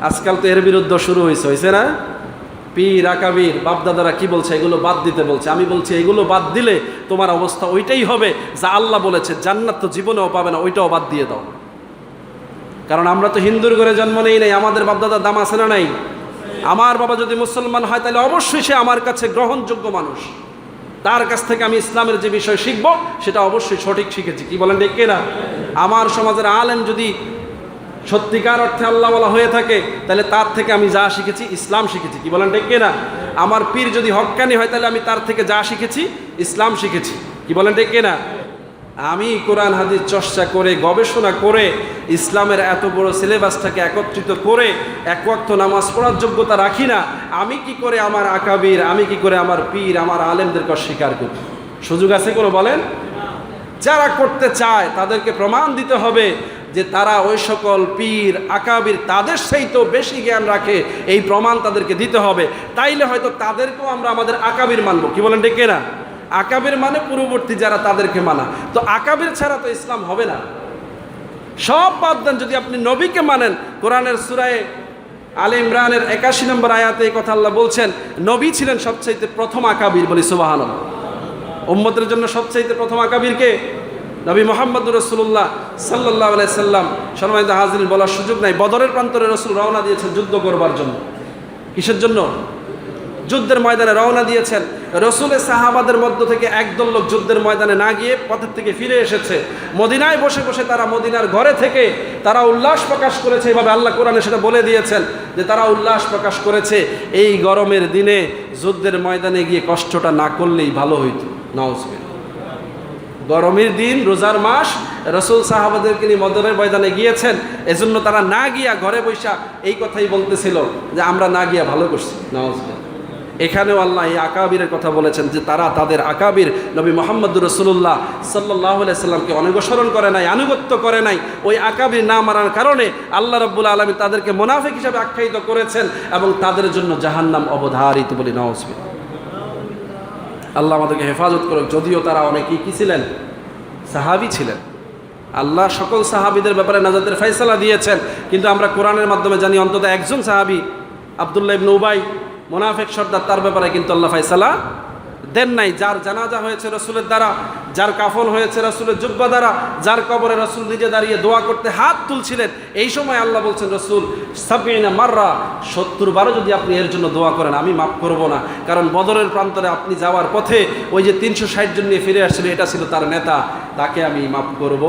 আজকাল তো এর বিরুদ্ধে শুরু হয়েছে না? পীর আকাবির বাপদাদারা কি বলছে? এগুলো বাদ দিতে বলছে। আমি বলছি এগুলো বাদ দিলে তোমার অবস্থা ওইটাই হবে যা আল্লাহ বলেছে, জান্নাত তো জীবনেও পাবে না, ওইটাও বাদ দিয়ে দাও। কারণ আমরা তো হিন্দুর ঘরে জন্ম নেই নাই, আমাদের বাপদাদার দাম আছে না নাই? আমার বাবা যদি মুসলমান হয় তাহলে অবশ্যই সে আমার কাছে গ্রহণযোগ্য মানুষ, তার কাছ থেকে আমি ইসলামের যে বিষয় শিখবো সেটা অবশ্যই সঠিক শিখেছি। কি বলেন ঠিক কিনা? আমার সমাজের আলেম যদি সত্যিকার অর্থে আল্লাহওয়ালা হয়ে থাকে তাহলে তার থেকে আমি যা শিখেছি ইসলাম শিখেছি। কি বলেন ঠিক কিনা? আমার পীর যদি হক্কানি হয় তাহলে আমি তার থেকে যা শিখেছি ইসলাম শিখেছি। কি বলেন ঠিক কিনা? আমি কোরআন হাদিস চর্চা করে গবেষণা করে ইসলামের এত বড় সিলেবাসটাকে একত্রিত করে এক ওয়াক্ত নামাজ পড়ার যোগ্যতা রাখি না। আমি কি করে আমার আকাবির, আমি কি করে আমার পীর, আমার আলেমদেরকে অস্বীকার করি? সুযোগ আছে কোনো? বলেন। যারা করতে চায় তাদেরকে প্রমাণ দিতে হবে যে তারা ওই সকল পীর আকাবির তাদের সেই তো বেশি জ্ঞান রাখে, এই প্রমাণ তাদেরকে দিতে হবে। তাইলে হয়তো তাদেরকেও আমরা আমাদের আকাবির মানব। কি বলেন ঠিক না? আকাবির মানে পূর্ববর্তী যারা, তাদেরকে মানা। তো আকাবির ছাড়া তো ইসলাম হবে না। সব বাদ দেন, যদি আপনি নবীকে মানেন, কোরআনের সূরা আলে ইমরানের ৮১ নম্বর আয়াতে এই কথা আল্লাহ বলছেন, নবী ছিলেন সবচাইতে প্রথম আকাবির। বলি সুবহানাল্লাহ। উম্মতের জন্য সবচাইতে প্রথম আকাবির কে? নবী মুহাম্মদুর রাসূলুল্লাহ সাল্লাল্লাহু আলাইহি সাল্লাম। সম্মানিত হাজিরিন, বলার সুযোগ নাই, বদরের প্রান্তরে রাসূল রওনা দিয়েছেন যুদ্ধ করবার জন্য। কিসের জন্য? যুদ্ধের ময়দানে রওনা দিয়েছেন। রাসূলের সাহাবাদের মধ্য থেকে একদল লোক যুদ্ধের ময়দানে না গিয়ে পথের থেকে ফিরে এসেছে। মদিনায় বসে বসে তারা মদিনার ঘরে থেকে তারা উল্লাস প্রকাশ করেছে। এভাবে আল্লাহ কোরআনে সেটা বলে দিয়েছেন যে তারা উল্লাস প্রকাশ করেছে, এই গরমের দিনে যুদ্ধের ময়দানে গিয়ে কষ্টটা না করলেই ভালো হইতো। নাউজুবিল্লাহ। গরমের দিন, রোজার মাস, রাসূল সাহাবাদেরকে নিয়ে বদরের ময়দানে গিয়েছেন, এজন্য তারা না গিয়া ঘরে বৈশা এই কথাই বলতেছিল যে আমরা না গিয়া ভালো করছি। নাউজুবিল্লাহ। এখানেও আল্লাহ এই আকাবিরের কথা বলেছেন যে তারা তাদের আকাবির নবী মুহাম্মদুর রাসূলুল্লাহ সাল্লাল্লাহু আলাইহি সাল্লামকে অনুসরণ করে নাই, আনুগত্য করে নাই। ওই আকাবির না মানার কারণে আল্লাহ রাব্বুল আলামিন তাদেরকে মুনাফিক হিসাবে আখ্যায়িত করেছেন এবং তাদের জন্য জাহান্নাম অবধারিত। বলি নাউজুবিল্লাহ। আল্লাহ আমাদেরকে হেফাজত করুক। যদিও তারা অনেকেই কি ছিলেন? সাহাবী ছিলেন। আল্লাহ সকল সাহাবীদের ব্যাপারে নাজাতের ফয়সালা দিয়েছেন, কিন্তু আমরা কোরআনের মাধ্যমে জানি অন্তত একজন সাহাবী আব্দুল্লাহ ইবনে উবাই, মুনাফিক সর্দার, তার ব্যাপারে কিন্তু আল্লাহ ফয়সালা দেন নাই। যার জানাজা হয়েছে রাসূলের দ্বারা, যার কাফন হয়েছে রাসূলের জুব্বা দ্বারা, যার কবরে রাসূল নিজে দাঁড়িয়ে দোয়া করতে হাত তুলছিলেন, এই সময় আল্লাহ বলছেন রাসূল ৭০ মাররা, ৭০ বারও যদি আপনি এর জন্য দোয়া করেন আমি মাফ করব না। কারণ বদরের প্রান্তরে আপনি যাওয়ার পথে ওই যে ৩৬০ জন নিয়ে ফিরে আসছিল, এটা ছিল তার নেতা, তাকে আমি মাফ করব।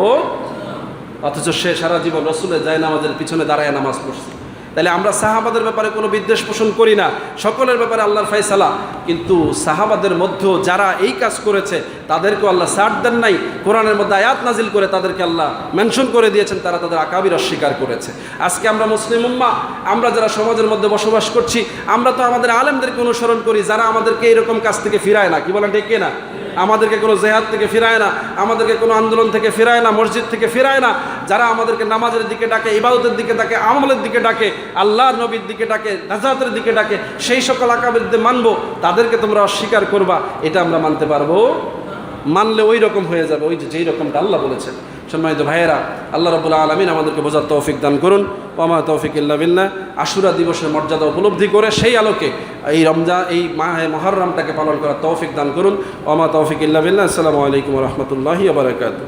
অথচ সে সারা জীবন রাসূলের জায়নামাজের পিছনে দাঁড়ায় নামাজ পড়ছে। তাহলে আমরা সাহাবাদের ব্যাপারে কোনো বিদ্বেষ পোষণ করি না, সকলের ব্যাপারে আল্লাহর ফয়সালা। কিন্তু সাহাবাদের মধ্যেও যারা এই কাজ করেছে তাদেরকেও আল্লাহ ছাড় দেন নাই। কোরআনের মধ্যে আয়াত নাজিল করে তাদেরকে আল্লাহ মেনশন করে দিয়েছেন, তারা তাদের আকাবির অস্বীকার করেছে। আজকে আমরা মুসলিম উম্মাহ, আমরা যারা সমাজের মধ্যে বসবাস করছি, আমরা তো আমাদের আলেমদেরকে অনুসরণ করি যারা আমাদেরকে এইরকম কাজ থেকে ফিরায় না। কি বলেন ঠিক না? আমাদেরকে কোনো জেহাদ থেকে ফিরায় না, আমাদেরকে কোনো আন্দোলন থেকে ফিরায় না, মসজিদ থেকে ফিরায় না। যারা আমাদেরকে নামাজের দিকে ডাকে, ইবাদতের দিকে ডাকে, আমলের দিকে ডাকে, আল্লাহর নবীর দিকে ডাকে, নাজাতের দিকে ডাকে, সেই সকল আকাবিরদের মানবো। তাদেরকে তোমরা অস্বীকার করবা, এটা আমরা মানতে পারবো? মানলে ওই রকম হয়ে যাবে, ওই যেই রকমটা আল্লাহ বলেছেন। সম্মানিত ভাইয়েরা, আল্লাহ রাব্বুল আলামিন আমাদেরকে বোঝার তৌফিক দান করুন। ওয়া মা তৌফিক ইল্লা বিল্লাহ। আশুরা দিবসের মর্যাদা উপলব্ধি করে সেই আলোকে এই রমজান, এই মাহে মুহররমটাকে পালন করার তৌফিক দান করুন। ওয়া মা তৌফিক ইল্লা বিল্লাহ। আসসালামু আলাইকুম ওয়া রাহমাতুল্লাহি ওয়া বারাকাতুহু।